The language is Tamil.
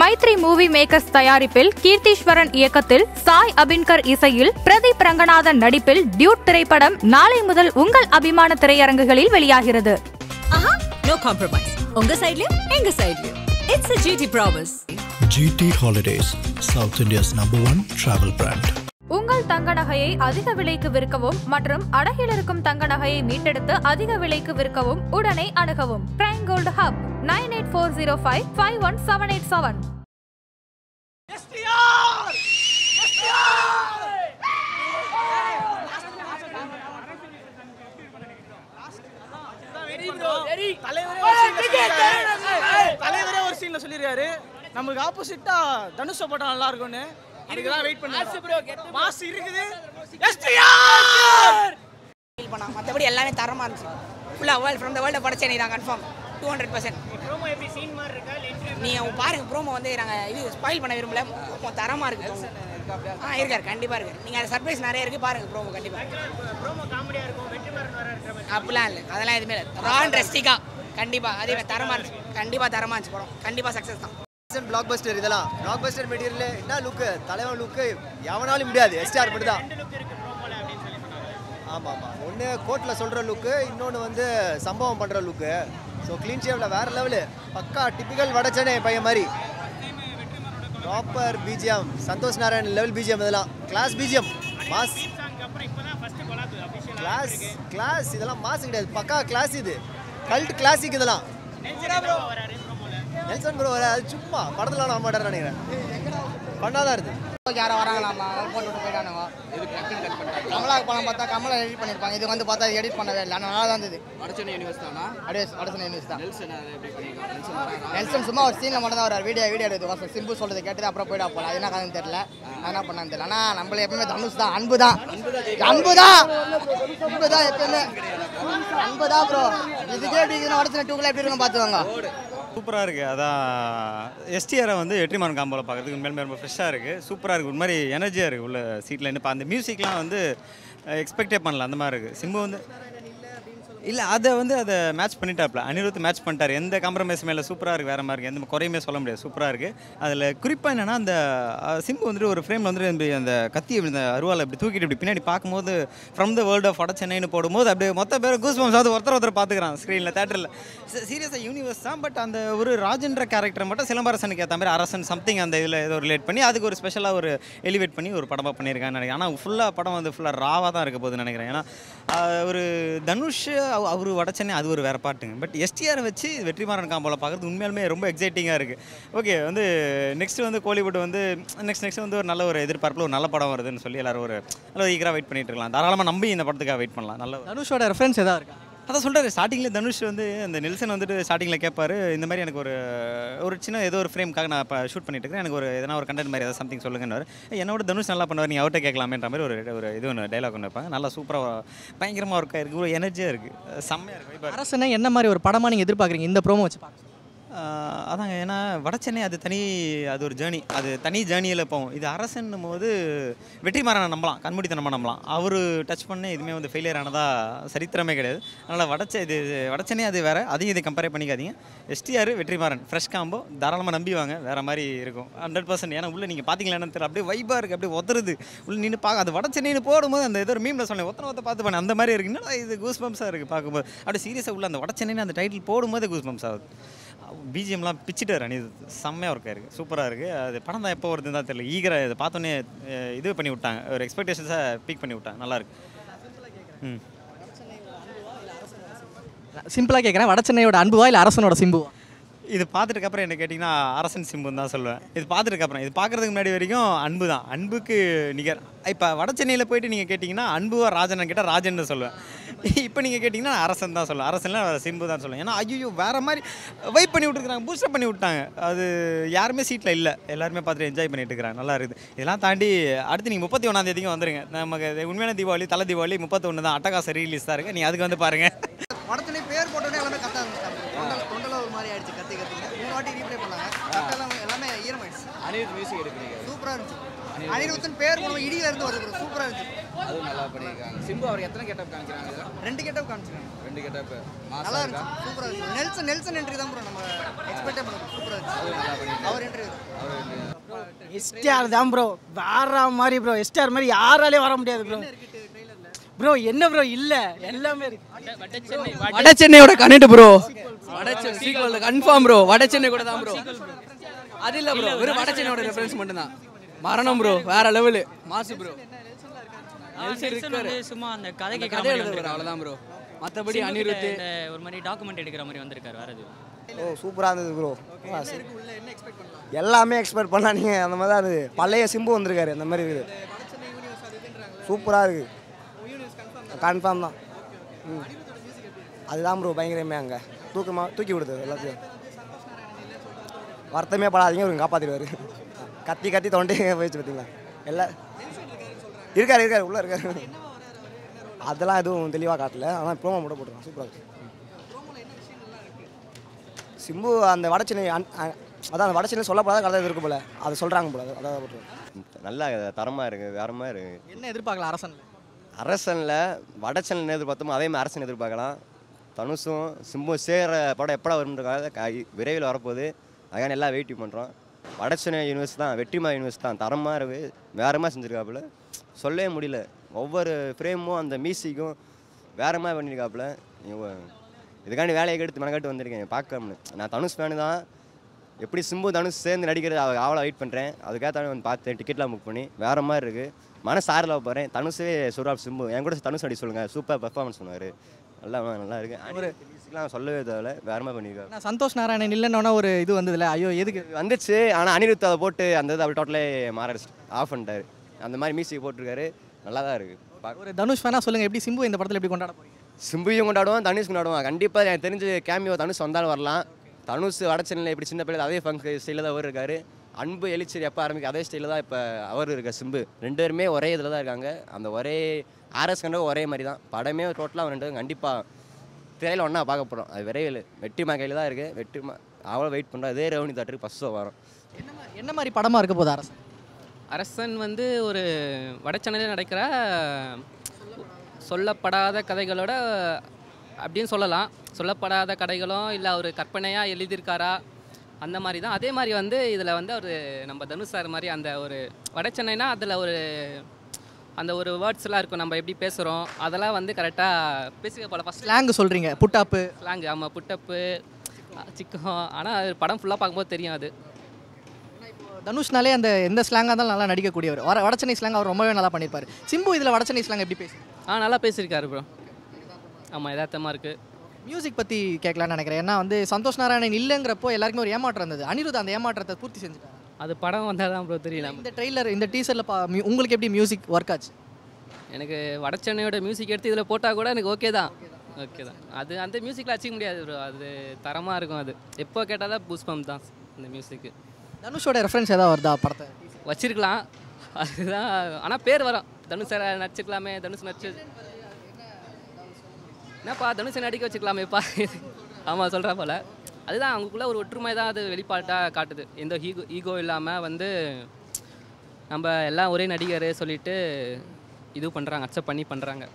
மைத்ரி மூவி மேக்கர்ஸ் தயாரிப்பில் கீர்த்தீஸ்வரன் இயக்கத்தில் சாய் அபின்கர் இசையில் பிரதீப் ரங்கநாதன் நடிப்பில் டியூட் திரைப்படம் நாளை முதல் உங்கள் அபிமான திரையரங்குகளில் வெளியாகிறது. No compromise. உங்க சைடுலயும் எங்க சைடுலயும். It's a GT promise. GT Holidays, South India's #1 travel brand. உங்கள் தங்க நகையை அதிக விலைக்கு விற்கவும் மற்றும் அடகில் இருக்கும் தங்க நகையை மீட்டெடுத்து அதிக விலைக்கு விற்கவும் உடனே அணுகவும். Prime gold hub 9840551787. தலைவரே ஒரு சீன்ல சொல்லிருக்காரு, நமக்கு ஆப்போசிட்டா தனுஷ போட்டா நல்லா இருக்கும்னு. அதுக்குதான் வெயிட் பண்ணுங்க. மாஸ் இருக்குது. எஸ்டிஆர் ஃபீல் பண்ணா மத்தபடி எல்லாமே தரமா இருந்துச்சு. ஃபுல்லா வேர்ல்ட் ஃப்ரம் தி வேர்ல்ட் பட சென்னை தான் கன்ஃபார்ம் 200%. ப்ரோமோ எப்படி சீன் மாதிரி இருக்கா என்ட்ரி நீங்க பாருங்க ப்ரோமோ வந்து நாங்க இது ஸ்பாயில் பண்ண விரும்பல. தரமா இருக்கு. இருக்காரு கண்டிப்பா இருக்கு. நீங்க சர்ப்ரைஸ் நிறைய இருக்கு பாருங்க ப்ரோமோ கண்டிப்பா. ப்ரோமோ காமெடியா இருக்கும். வெற்றிமாறன் வர இருக்கிற மாதிரி அப்படிலாம் இல்லை, அதெல்லாம் எதுவுமே இல்லை. ரான் ரெஸ்டிகா கண்டிப்பா அதே தரமா இருந்துச்சு. கண்டிப்பா தரமா இருந்துச்சு படம். கண்டிப்பா சக்ஸஸ் தான். பிளாக் பஸ்டர் இதெல்லாம் பிளாக் பஸ்டர் மெட்டீரியல். என்ன லுக்கு, தலைவன் லுக்கு எவனாலும் முடியாது. எஸ்டிஆர் மட்டும் தான். ஆமாம் ஆமாம். ஒன்று கோர்ட்டில் சொல்கிற லுக்கு, இன்னொன்று வந்து சம்பவம் பண்ணுற லுக்கு. ஸோ க்ளீன் ஷேவில் வேறு லெவலு. பக்கா டிப்பிக்கல் வடச்சென்னை பையன் மாதிரி. Proper BGM, Santhosh Narayan level BGM. இதெல்லாம் class BGM, mass class class. இதெல்லாம் மாஸ் கிடையாது, பக்கா கிளாஸ். இது கல்ட் கிளாசிக். இதெல்லாம் நெல்சன் ப்ரோ வர, அது சும்மா படத்தில் நான் மாட்டேன்னு நினைக்கிறேன். பண்ணாதான் இருக்குது. யாரும் வராங்களாமா போட்டு விட்டு போயிட்டானுங்க. கமலாக்கு படம் பார்த்தா கமலா எடிட் பண்ணியிருப்பாங்க. இது வந்து பார்த்தா எடிட் பண்ணவே இல்லை. ஆனால் நல்லா தான் இருந்தது. வடச்சென்னை யூனிவர்ஸ் தான். நெல்சன் சும்மா ஒரு சீனில் மட்டும் தான் வரார். வீடியோ எடுத்து சிம்பிள் சொல்றது கேட்டு அப்புறம் போயிடா போகலாம். அது என்ன கதைன்னு தெரியல, என்ன பண்ணான்னு தெரியல. ஆனால் நம்மள எப்பவுமே தனுஷ் தான். அன்பு தான் எப்பயுமே அன்பு தான் ப்ரோ. இதுக்கே எப்படி இருக்குன்னு வடச்சென்னை 2 எப்படி இருக்குன்னு பார்த்துவாங்க. சூப்பராக இருக்குது. அதான் எஸ்டிஆரை வந்து வெற்றிமாறன் காம்போவில் பார்க்குறதுக்கு உண்மையிலுமே ரொம்ப ஃப்ரெஷ்ஷாக இருக்குது. சூப்பராக இருக்குது. ஒரு மாதிரி எனர்ஜியாக இருக்குது உள்ள சீட்டில். இன்னும் அந்த மியூசிக்லாம் வந்து எக்ஸ்பெக்டே பண்ணல, அந்த மாதிரி இருக்குது. சிம்பு வந்து இல்லை, அதை மேட்ச் பண்ணிட்டாப்ல. அனிருத் மேட்ச் பண்ணிட்டார். எந்த காம்ப்ரமைஸுமே இல்லை. சூப்பராக இருக்குது. வேறு மாதிரி இருக்குது. எந்த குறையுமே சொல்ல முடியாது. சூப்பராக இருக்குது. அதில் குறிப்பாக என்னென்னா, அந்த சிம்பு வந்துட்டு ஒரு ஃப்ரேமில் வந்துட்டு அந்த கத்தி இந்த அருவாலை இப்படி தூக்கிட்டு இப்படி பின்னாடி பார்க்கும்போது ஃப்ரம் த வேர்ல்ட் ஆஃப் வடச்சென்னைன்னு போடும்போது அப்படியே மொத்த பேர் கூஸ்பம்ஸ் அது ஒருத்தர் பார்த்துக்கிறான் ஸ்க்ரீனில், தேட்டரில். சீரியஸாக யூனிவர்ஸ் தான். பட் அந்த ஒரு ராஜன்ற கேரக்டர் மட்டும் சிலம்பரசனுக்கு ஏற்ற மாதிரி அரசன் சம்திங் அந்த இதில் ஏதோ ரிலேட் பண்ணி அதுக்கு ஒரு ஸ்பெஷலாக ஒரு எலிவேட் பண்ணி ஒரு படமாக பண்ணியிருக்கான்னு நினைக்கிறேன். ஆனால் ஃபுல்லாக படம் வந்து ஃபுல்லாக ராவாக தான் இருக்க போகுதுன்னு நினைக்கிறேன். ஏன்னா ஒரு தனுஷ் அவர் வடச்சென்னை அது ஒரு வேறு பாட்டுங்க. பட் எஸ்டிஆர் வச்சு வெற்றிமாறன் காம்போவில் பார்க்குறது உண்மையாலுமே ரொம்ப எக்ஸைட்டிங்காக இருக்குது. ஓகே, வந்து நெக்ஸ்ட்டு வந்து கோலிவுட் வந்து நெக்ஸ்ட் வந்து ஒரு நல்ல ஒரு எதிர்பார்ப்பில் ஒரு நல்ல படம் வருதுன்னு சொல்லி எல்லோரும் ஒரு நல்ல ஈகராக வெயிட் பண்ணிட்டு இருக்கலாம். தாராளமாக நம்பி இந்த படத்துக்காக வெயிட் பண்ணலாம். நல்ல தனுஷோட ரெஃபரன்ஸ் எதாவது இருக்கா? அதான் சொல்கிறாரு ஸ்டார்டிங்கில் தனுஷ் வந்து அந்த நெல்சன் வந்துட்டு ஸ்டார்டிங்கில் கேட்பாரு, இந்த மாதிரி எனக்கு ஒரு சின்ன ஏதோ ஒரு ஃப்ரேம்காக நான் இப்போ ஷூட் பண்ணிட்டு இருக்கேன், எனக்கு ஒரு எதனா ஒரு கண்டென்ட் மாதிரி ஏதாவது சம்திங் சொல்லுங்கன்னு. என்னோட தனுஷ் நல்லா பண்ணுவார், நீங்கள் அவர்கிட்ட கேட்கலாமேன்ற மாதிரி ஒரு இது ஒன்று டைலாக் ஒன்று வைப்பாங்க. நல்லா சூப்பராக பயங்கரமாக ஒர்க்காக இருக்குது. ஒரு எனர்ஜியாக இருக்குது, செம்மையாக இருக்குது. இப்போ அரசனை என்ன மாதிரி ஒரு படமாக நீங்கள் எதிர்பார்க்குறீங்க இந்த ப்ரோமோ வச்சு பார்க்க? அதாங்க, ஏன்னா வடச்சென்னை அது ஒரு ஜேர்னி, அது தனி ஜேர்னியில் போகும். இது அரசன்னும் போது வெற்றிமாறனை நம்பலாம், கண்மூடித்தனமாக நம்பலாம். அவர் டச் பண்ண எதுவுமே வந்து ஃபெயிலியர் ஆனதாக சரித்திரமே கிடையாது. அதனால் வடச்சென்னை அது வேறு, அதையும் இதை கம்பேர் பண்ணிக்காதீங்க. எஸ்டிஆர் வெற்றிமாறன் ஃப்ரெஷ் காம்போ, தாராளமாக நம்பிவாங்க. வேறு மாதிரி இருக்கும் 100%. ஏன்னா உள்ளே நீங்கள் பார்த்தீங்களா தெரியல, அப்படியே வைப்பாக இருக்குது, அப்படியே ஒத்துறது உள்ள நின்று பார்க்க. அது வடச்சென்னைன்னு போடும்போது அந்த ஏதோ ஒரு மீமில் சொன்னேன், ஒத்த பார்த்து பண்ணேன், அந்த மாதிரி இருக்குது. என்னடா இது கூஸ் பம்ப்ஸாக இருக்குது பார்க்கும்போது. அப்படியே சீரியஸாக உள்ள அந்த வடச்சென்னைன்னு அந்த டைட்டில் போடும்போது கூஸ் பம்ப்ஸ் ஆகுது. பிஜிஎம்லாம் பிச்சுட்டார் அனிருத், செம்மையாக ஒர்க்காக இருக்குது, சூப்பராக இருக்குது. அது படம் தான் எப்போ வருதுன்னு தான் தெரியல. ஈகராக இதை பார்த்தோன்னே இது பண்ணி விட்டாங்க, ஒரு எக்ஸ்பெக்டேஷன்ஸை பீக் பண்ணி விட்டாங்க. நல்லாயிருக்கு. சிம்பிளாக கேட்குறேன், வடச்சென்னையோட அன்புவா இல்லை அரசனோட சிம்புவா? இது பார்த்துட்டுக்கப்புறம் என்ன கேட்டிங்கன்னா அரசன் சிம்புன்னு தான் சொல்லுவேன். இது பார்த்துட்டுக்கப்புறம், இது பார்க்குறதுக்கு முன்னாடி வரைக்கும் அன்பு தான், அன்புக்கு நிகர். இப்போ வடச்சென்னையில் போயிட்டு நீங்கள் கேட்டிங்கன்னா அன்புவா ராஜன் கேட்டால் ராஜன் சொல்லுவேன். இப்போ நீங்கள் கேட்டிங்கன்னா அரசன் தான் சொல்லுவேன், அரசன்லாம் சிம்பு தான் சொல்லுவேன். ஏன்னா ஐயோ வேறு மாதிரி வைப் பண்ணி விட்டுருக்காங்க, பூஸ்டப் பண்ணி விட்டாங்க. அது யாருமே சீட்டில் இல்லை, எல்லாருமே பார்த்துட்டு என்ஜாய் பண்ணிட்டு இருக்கிறாங்க. நல்லா இருக்குது. இதெல்லாம் தாண்டி அடுத்து நீங்கள் 31ஆம் தேதிக்கும் வந்துருங்க. நமக்கு உண்மையான தீபாவளி, தலை தீபாவளி 31 தான். அட்டகாச ரீலீஸ் தான் இருக்குது, நீங்கள் அதுக்கு வந்து பாருங்கள். படத்துலேயே பேர் போட்டோன்னே எல்லாமே கத்தாங்க. தொண்டல ஒரு மாதிரி ஆயிடுச்சு, கற்றுங்க 3 வாட்டி ரீப்ளே பண்ணாங்க. கட்டெல்லாம் எல்லாமே ஈரமாயிடுச்சு. அனிருத் மியூசிக் எடுக்கிறீங்க, சூப்பராக இருந்துச்சு. அனிருத்தின் பேர் இடியில இருந்து வருது, சூப்பராக இருந்துச்சு. அதுவும் நல்லா பண்ணியிருக்காங்க. சிம்பு அவர் எத்தனை கெட்டப் காமிக்கிறாங்க? 2 கெட்டப் காமிச்சிருக்காங்க. 2 கெட்டப் நல்லா இருந்துச்சு, சூப்பராக இருந்துச்சு. நெல்சன் என்ட்ரி தான் ப்ரோ நம்ம எக்ஸ்பெக்டே பண்ணோம், சூப்பராக இருந்துச்சு. அதுவும் நல்லா பண்ணியிருக்காங்க. அவர் என்ட்ரி எஸ்டிஆர் தான் ப்ரோ, வேற மாதிரி ப்ரோ. எஸ்டிஆர் மாதிரி யாராலே வர முடியாது ப்ரோ. ப்ரோ என்ன ப்ரோ இல்லை, எல்லாமே இருக்கு. வட சென்னையோட கனெக்ட் ப்ரோ, வட சென்னை சீக்வல் கன்ஃபார்ம் ப்ரோ. வட சென்னை கூட தான் ப்ரோ, அது இல்லை ப்ரோ, வெறும் வட சென்னையோட ரெஃபரன்ஸ் மட்டும்தான். மரணம் ப்ரோ, வேற லெவலு, மாசு ப்ரோ. சும்மா அந்த கதை கதை கேட்குற எழுதுவார் அவ்வளோதான் ப்ரோ. மற்றபடி அனிருத் ஒரு மாதிரி டாக்குமெண்ட் எடுக்கிற மாதிரி வந்திருக்காரு. வேற எதுவும் ஓ சூப்பராக இருந்தது ப்ரோ. எல்லாமே எக்ஸ்பெக்ட் பண்ணா நீங்கள் அந்த மாதிரி தான் இருந்தது. பழைய சிம்பு வந்திருக்காரு, அந்த மாதிரி இருக்குது. சூப்பராக இருக்குது, கன்ஃபார்ம் தான். அதுதான் ப்ரோ பயங்கரமே அங்கே தூக்கி விடுது எல்லாத்தையும். வருத்தமே படாதீங்க, ஒரு காப்பாற்றிடுவார். கத்தி கத்தி தொண்டை போயிடுச்சு பார்த்தீங்களா. எல்லாம் இருக்காரு உள்ளே இருக்காரு. அதெல்லாம் எதுவும் தெளிவாக காட்டல, ஆனால் ப்ரோமோ மட்டும் போட்டுருக்கான். சூப்பராக இருக்குது. சிம்பு அந்த வடச்சென்னை அதான் அந்த வடச்சென்னை சொல்லப்படாத கதை இருக்கு போல, அதை சொல்கிறாங்க போல, அதான் போட்டுருக்காங்க. நல்லா தரமாக இருக்குது, வேற மாதிரி இருக்குது. என்ன எதிர்பார்க்கலாம் அரசன்? அரசனில் வடச்சென்னை எதிர்பார்த்தோமோ அதே மாதிரி அரசன் எதிர்பார்க்கலாம். தனுஷும் சிம்பும் சேர்கிற படம் எப்படா வரும்ன்றக்காக விரைவில் வரப்போகுது. அதுக்கான எல்லாம் வெயிட்டிங் பண்ணுறோம். வடச்சென்னை யூனிவர்ஸ் தான், வெற்றிமாறன் யூனிவர்ஸ் தான் தரமாக இருக்குது, வேறு மாதிரி செஞ்சுருக்காப்புல. சொல்லவே முடியல, ஒவ்வொரு ஃப்ரேமும் அந்த மியூசிக்கும் வேறு மாதிரி பண்ணியிருக்காப்புல. இதுக்காண்டி வேலையை எடுத்து மெனக்காட்டு வந்திருக்கேன் பார்க்கணும்னு. நான் தனுஷ் ஃபேனு தான். எப்படி சிம்பு தனுஷ் சேர்ந்து நடிக்கிறது அவ்வளோ வெயிட் பண்ணுறேன். அதுக்காக வந்து பார்த்தேன், டிக்கெட்லாம் புக் பண்ணி. வேறு மாதிரி இருக்குது, மனசு ஆறில் போகிறேன். தனுஷே சுராப் சிம்பு என் கூட தனுஷ் அடி சொல்லுங்கள், சூப்பர் பெர்ஃபார்மன்ஸ் பண்ணுவார். நல்லா இருக்குது. ஒரு மியூசிக்லாம் சொல்லவே தேவையில்ல, வேறு மாதிரி பண்ணியிருக்காரு. நான் சந்தோஷ் நாராயணன் இல்லைன்னா ஒரு இது வந்ததில்ல, ஐயோ எதுக்கு வந்துச்சு. ஆனால் அனிருத் அதை போட்டு அந்த இது அப்படி டோட்டலே மாறிடுச்சு, ஆஃப் பண்ணிட்டாரு. அந்த மாதிரி மியூசிக் போட்டிருக்காரு, நல்லா தான் இருக்குது. ஒரு தனுஷ் ஃபேனாக சொல்லுங்கள், எப்படி சிம்பு இந்த படத்தில் எப்படி கொண்டாட போகிறீங்க? சிம்புவையும் கொண்டாடுவோம், தனுஷ் கொண்டாடுவோம். கண்டிப்பாக எனக்கு தெரிஞ்சு கேமியோ தனுஷ் வந்தாலும் வரலாம். தனுஷ் வடச்சென்னையில் எப்படி சின்ன பிள்ளை அதே ஃபங்க் ஸ்டைலில் தான் அவர் இருக்கார். அன்பு எழுச்சரி எப்போ ஆரம்பிக்கும் அதே ஸ்டைலில் தான் இப்போ அவர் இருக்கார். சிம்பு 2 பேருமே ஒரே இதில் தான் இருக்காங்க. அந்த ஒரே ஆர்எஸ் கண்டோ ஒரே மாதிரி தான். படமே டோட்டலாக 2 பேரும் கண்டிப்பாக திரையில் ஒன்றா பார்க்க போகிறோம். அது விரைவில் வெற்றிமா கையில் தான் இருக்குது. வெற்றிமா அவ்வளோ வெயிட் பண்ணுறோம். அதே ரெவன்யூ தாட்டுக்கு ஃபஸ்ட் ஷோ வரும். என்ன மாதிரி படமாக இருக்க போகுது அரசன்? அரசன் வந்து ஒரு வட சென்னையில் நடக்கிற சொல்லப்படாத கதைகளோட அப்படின்னு சொல்லலாம். சொல்லப்படாத கதைகளும் இல்லை அவர் கற்பனையாக எழுதியிருக்காரா அந்த மாதிரி தான். அதே மாதிரி வந்து இதில் வந்து அவர் நம்ம தனுஷ் சார் மாதிரி அந்த ஒரு வட சென்னைனா அதில் ஒரு அந்த ஒரு வேர்ட்ஸ்லாம் இருக்கும், நம்ம எப்படி பேசுகிறோம் அதெல்லாம் வந்து கரெக்டாக பேசிக்க போல. ஃபஸ்ட் ஸ்லாங் சொல்கிறீங்க, புட்டாப்பு ஸ்லாங். ஆமாம், புட்டப்பு சிக்கம். ஆனால் படம் ஃபுல்லாக பார்க்கும்போது தெரியும். அது தனுஷ்னாலே அந்த எந்த ஸ்லாங்காக இருந்தாலும் நல்லா நடிக்கக்கூடியவர். வடச்சென்னை ஸ்லாங் அவர் ரொம்பவே நல்லா பண்ணியிருப்பார். சிம்பு இதில் வடச்சென்னை ஸ்லாங் எப்படி பேசு? நல்லா பேசியிருக்காரு ப்ரோ. ஆமாம், யதார்த்தமாக இருக்குது. மியூசிக் பற்றி கேட்கலான்னு நினைக்கிறேன். ஏன்னா வந்து சந்தோஷ் நாராயணன் இல்லைங்கிறப்போ எல்லாருக்குமே ஒரு ஏமாற்றம் இருந்தது. அனிருத் அந்த ஏமாற்றத்தை பூர்த்தி செஞ்சுட்டார். அது படம் வந்தால் தான் ப்ரோ தெரியல. இந்த ட்ரெய்லர் இந்த டீசரில் உங்களுக்கு எப்படி மியூசிக் ஒர்க் ஆச்சு? எனக்கு வடச்சென்னையோட மியூசிக் எடுத்து இதில் போட்டால் கூட எனக்கு ஓகே தான். அது அந்த மியூசிக்கில் அச்சிக்க முடியாது ப்ரோ. அது தரமாக இருக்கும். அது எப்போ கேட்டால் தான் புஷ்பம் தான் இந்த மியூசிக்கு. தனுஷோட ரெஃபரன்ஸ் ஏதாவது வருதா படத்தை? வச்சிருக்கலாம், அதுதான். ஆனால் பேர் வரும், தனுஷ் சார் நடிச்சிக்கலாமே, தனுஷ் நடிச்சு என்னப்பா தனுஷை நடிக்க வச்சுக்கலாமேப்பா. ஆமாம், சொல்கிறா போல். அதுதான் அவங்களுக்குள்ள ஒரு ஒற்றுமை தான் அது வெளிப்பாட்டாக காட்டுது. எந்த ஈகோ இல்லாமல் வந்து நம்ம எல்லாம் ஒரே நடிகர் சொல்லிட்டு இது பண்ணுறாங்க, அக்செப்ட் பண்ணி பண்ணுறாங்க.